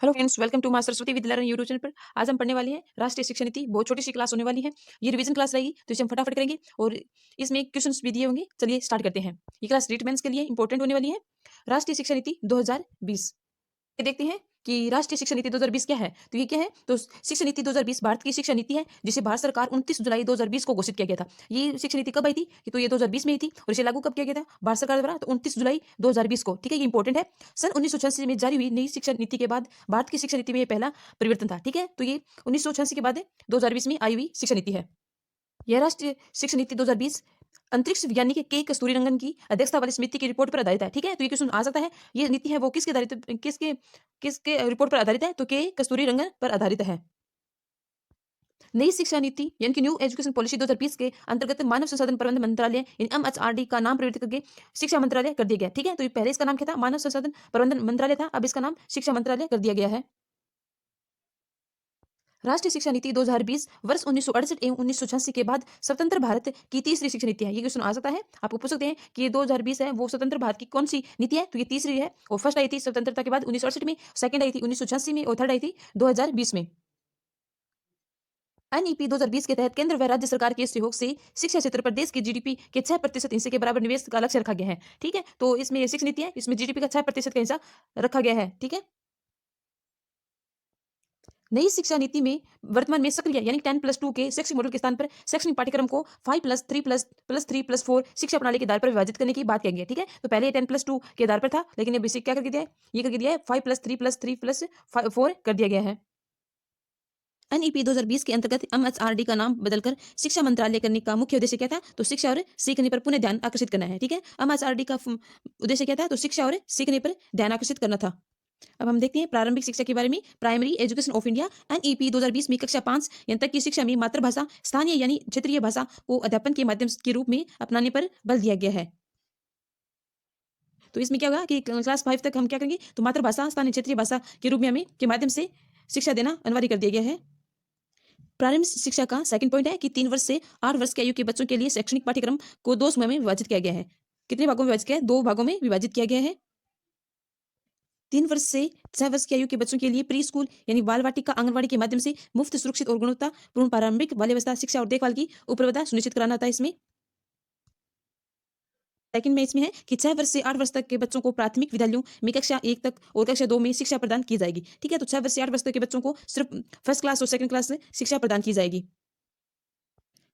Hello friends, welcome to मां सरस्वती विद्यालय YouTube channel पर। आज हम पढ़ने वाले हैं राष्ट्रीय शिक्षा नीति। बहुत छोटी सी क्लास होने वाली है। ये रिवीजन क्लास रहेगी, तो इसे हम फटाफट करेंगे और इसमें क्वेश्चंस भी दिए होंगे। चलिए स्टार्ट करते हैं। ये क्लास रिटमेंस के लिए इंपॉर्टेंट होने वाली है। राष्ट्रीय शिक्षा नीति 2020 ये देखते हैं कि राष्ट्रीय शिक्षा नीति 2020 क्या है। तो ये क्या है, तो शिक्षा नीति 2020 भारत की शिक्षा नीति है, जिसे भारत सरकार 29 जुलाई 2020 को घोषित किया गया था। ये शिक्षा नीति कब आई थी कि तो ये 2020 में ही थी, और इसे लागू कब किया गया था भारत सरकार द्वारा, तो 29 जुलाई 2020 को। ठीक है, ये इंपॉर्टेंट है। सन 1986 में जारी हुई नई शिक्षा नीति के बाद भारत की शिक्षा नीति में ये पहला परिवर्तन था। ठीक है, तो ये 1986 के बाद 2020 में आई हुई शिक्षा नीति है। यह राष्ट्रीय शिक्षा नीति 2020 अंतरिक्ष वैज्ञानिक के कस्तूरीरंगन की अध्यक्षता वाली समिति की रिपोर्ट पर आधारित है। ठीक है, तो ये क्वेश्चन आ सकता है। ये नीति है वो किसके आधारित, किसके किसके रिपोर्ट पर आधारित है, तो के कस्तूरीरंगन पर आधारित है। नई शिक्षा नीति यानी कि न्यू एजुकेशन पॉलिसी 2020 के अंतर्गत मानव संसाधन प्रबंधन मंत्रालय यानी एमएचआरडी का नाम परिवर्तित करके शिक्षा मंत्रालय कर दिया गया। ठीक है, तो ये पहले इसका नाम क्या था, मानव संसाधन प्रबंधन मंत्रालय था, अब इसका नाम शिक्षा मंत्रालय कर दिया गया है। राष्ट्रीय शिक्षा नीति 2020 वर्ष 1968 एवं 1986 के बाद स्वतंत्र भारत की तीसरी शिक्षा नीति है। ये क्वेश्चन आ सकता है, आपको पूछ सकते हैं कि ये 2020 है वो स्वतंत्र भारत की कौन सी नीति है, तो ये तीसरी है। और फर्स्ट आई थी स्वतंत्रता के बाद 1968 में, सेकंड आई थी 1986 में, और थर्ड आई थी 2020 में। एनईपी 2020 के तहत केंद्र व राज्य सरकार के सहयोग से शिक्षा क्षेत्र पर देश के जीडीपी के 6% हिस्से के बराबर निवेश का लक्ष्य रखा गया है। ठीक है, तो इसमें शिक्षा नीति है, इसमें जीडीपी का 6% का हिस्सा रखा गया है। ठीक है, नई शिक्षा नीति में वर्तमान में सक्रिय यानी 10+2 के शैक्षिक मॉडल के स्थान पर शैक्षणिक पाठ्यक्रम को 5+3+3+4 शिक्षा प्रणाली के आधार पर विभाजित करने की बात कही गई है। ठीक है, तो पहले 10+2 के आधार पर था, लेकिन अब इसे क्या करके दिया है, ये करके दिया है 5+3+3+4 कर दिया गया है। एनईपी 2020 के अंतर्गत एमएचआरडी का नाम बदलकर शिक्षा मंत्रालय करने का मुख्य उद्देश्य क्या था, तो शिक्षा और सीखने पर पुनः ध्यान आकर्षित करना है। ठीक है, एमएचआरडी का उद्देश्य क्या था, तो शिक्षा और सीखने पर ध्यान आकर्षित करना था। अब हम देखते हैं प्रारंभिक शिक्षा के बारे में। Primary education of India NEP 2020 में कक्षा 5 तक की शिक्षा में मातृभाषा स्थानीय यानी क्षेत्रीय भाषा को अध्यापन के माध्यम के रूप में अपनाने पर बल दिया गया है। तो इसमें क्या होगा कि क्लास 5 तक हम क्या करेंगे, तो मातृभाषा स्थानीय क्षेत्रीय भाषा के रूप में हमें के माध्यम से शिक्षा देना अनिवार्य कर दिया गया है। प्रारंभिक शिक्षा का सेकंड पॉइंट है कि 3 वर्ष से 8 वर्ष की आयु के बच्चों के लिए शैक्षणिक पाठ्यक्रम को 2 समूह में विभाजित किया गया है। कितने भागों में विभाजित किया है, 2 भागों में विभाजित किया गया है। 3 वर्ष से 6 वर्ष की आयु के बच्चों के लिए प्री स्कूल यानी बाल वाटिका आंगनवाड़ी के माध्यम से मुफ्त, सुरक्षित और गुणवत्तापूर्ण प्रारंभिक बाल्यावस्था शिक्षा और देखभाल की उपलब्धता सुनिश्चित कराना था। इसमें सेकंड में इसमें है कि 6 वर्ष से 8 वर्ष तक के बच्चों को प्राथमिक विद्यालयों में कक्षा 1 तक और कक्षा 2 में शिक्षा प्रदान की जाएगी। ठीक है, तो 6 वर्ष से 8 वर्ष तक के बच्चों को सिर्फ फर्स्ट क्लास और सेकंड क्लास से शिक्षा प्रदान की जाएगी।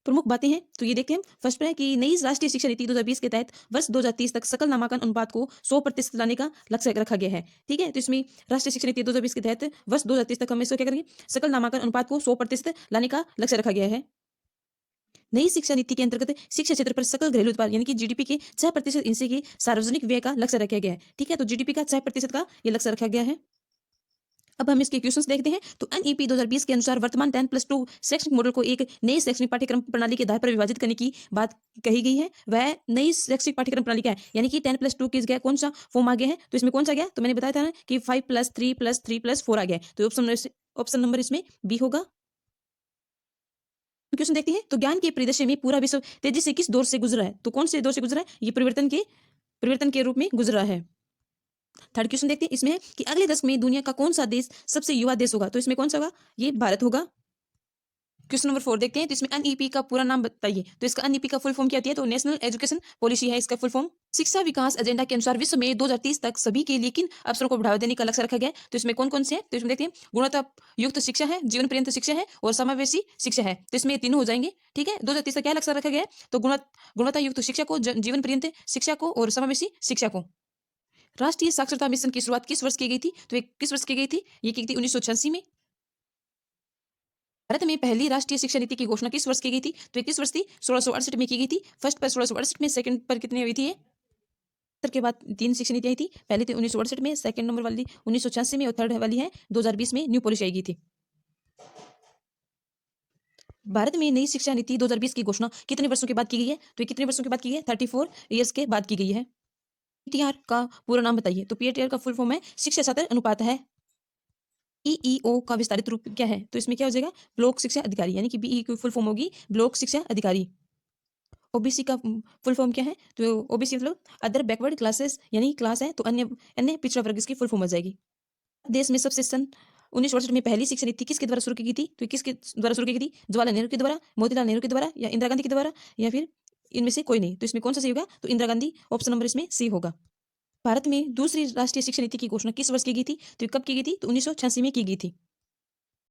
प्रमुख बातें हैं, तो ये देखते हैं। फर्स्ट पे है कि नई राष्ट्रीय शिक्षा नीति 2020 के तहत वर्ष 2030 तक सकल नामांकन अनुपात को 100% लाने का लक्ष्य रखा गया है। ठीक है, तो इसमें राष्ट्रीय शिक्षा नीति 2020 के तहत वर्ष 2030 तक हम इसको क्या करेंगे, सकल नामांकन अनुपात को 100% लाने का लक्ष्य रखा गया है। नई शिक्षा नीति के अंतर्गत शिक्षा क्षेत्र पर सकल घरेलू उत्पाद यानी कि जीडीपी के 6% हिस्से के सार्वजनिक व्यय का लक्ष्य रखा गया है। ठीक है, तो जीडीपी का 6% का ये लक्ष्य रखा गया है। अब हम इसके क्वेश्चंस देखते हैं। तो एनईपी 2020 के अनुसार वर्तमान 10+2 शैक्षणिक मॉडल को एक नई शैक्षणिक पाठ्यक्रम प्रणाली के आधार पर विभाजित करने की बात कही गई है। वह नई शैक्षिक पाठ्यक्रम प्रणाली क्या है, यानी कि 10+2 की जगह कौन सा फॉर्म आ गया है, तो इसमें कौन सा गया, तो मैंने बताया था ना कि 5+3+3+4 आ गया है। तो ऑप्शन नंबर इसमें बी होगा। क्वेश्चन देखते हैं। तो ज्ञान के परिदृश्य में पूरा विश्व तेजी से किस दौर से गुजरा है, तो कौन से दौर से गुजरा है, ये परिवर्तन के रूप में गुजरा है। थर्ड क्वेश्चन देखते हैं। इसमें है कि अगले दशक में दुनिया का कौन सा देश सबसे युवा देश होगा, तो इसमें कौन सा होगा, ये भारत होगा। क्वेश्चन नंबर 4 देखते हैं। तो इसमें एनईपी का पूरा नाम बताइए, तो इसका एनईपी का फुल फॉर्म क्या होती है, तो नेशनल एजुकेशन पॉलिसी है इसका फुल फॉर्म। शिक्षा विकास एजेंडा के अनुसार विश्व में 2030 तक सभी के लिए किन अवसरों को बढ़ावा देने का लक्ष्य रखा गया है, तो इसमें कौन कौन से हैं, तो इसमें देखते हैं गुणवत्ता युक्त शिक्षा है, जीवन पर्यंत शिक्षा है और समावेशी शिक्षा है। तो इसमें तीनों हो जाएंगे। ठीक है, 2030 का क्या लक्ष्य रखा गया है, तो गुणवत्ता युक्त शिक्षा को, जीवन पर्यंत शिक्षा को और समावेशी शिक्षा को। राष्ट्रीय साक्षरता मिशन की शुरुआत किस वर्ष की गई थी, तो ये किस वर्ष की गई थी, ये की गई थी 1986 में। भारत में पहली राष्ट्रीय शिक्षा नीति की घोषणा किस वर्ष की गई थी, तो ये किस वर्ष थी, 1668 में की गई थी। फर्स्ट पर 1668 में, सेकंड पर कितनी हुई थी ये, के बाद 3 शिक्षा नीति आई थी। पहली थी 1968 में, सेकंड नंबर वाली 1986 में और थर्ड वाली है 2020 में न्यू पॉलिसी आई गई थी। भारत में नई शिक्षा नीति 2020 की घोषणा कितने वर्षों के बाद की गई है, तो ये कितने वर्षों के बाद की गई है, 34 ईयर्स के बाद की गई है। पीटीआर का पूरा नाम बताइए, तो पीटीआर का फुल फॉर्म है शिक्षा छात्र अनुपात है। बीईओ का विस्तारित रूप क्या है, तो इसमें क्या हो जाएगा, ब्लॉक शिक्षा अधिकारी, यानी कि बीई की फुल फॉर्म होगी ब्लॉक शिक्षा अधिकारी। ओबीसी का फुल फॉर्म क्या है, तो ओबीसी मतलब अदर बैकवर्ड क्लासेस यानी क्लास है, तो अन्य अन्य पिछड़ा वर्ग इसकी फुल फॉर्म हो जाएगी। देश में सबसेशन 1968 में पहली शिक्षा नीति किसके द्वारा शुरू की गई थी? तो ये किसके द्वारा शुरू की गई थी? जवाहरलाल नेहरू के द्वारा, मोतीलाल नेहरू के द्वारा या इंदिरा गांधी के द्वारा या फिर इनमें से कोई नहीं। तो इसमें कौन सा सही होगा? तो इंदिरा गांधी ऑप्शन नंबर इसमें सी होगा। भारत में दूसरी राष्ट्रीय शिक्षा नीति की घोषणा किस वर्ष की गई थी? तो ये कब की गई थी? तो 1986 में की गई थी।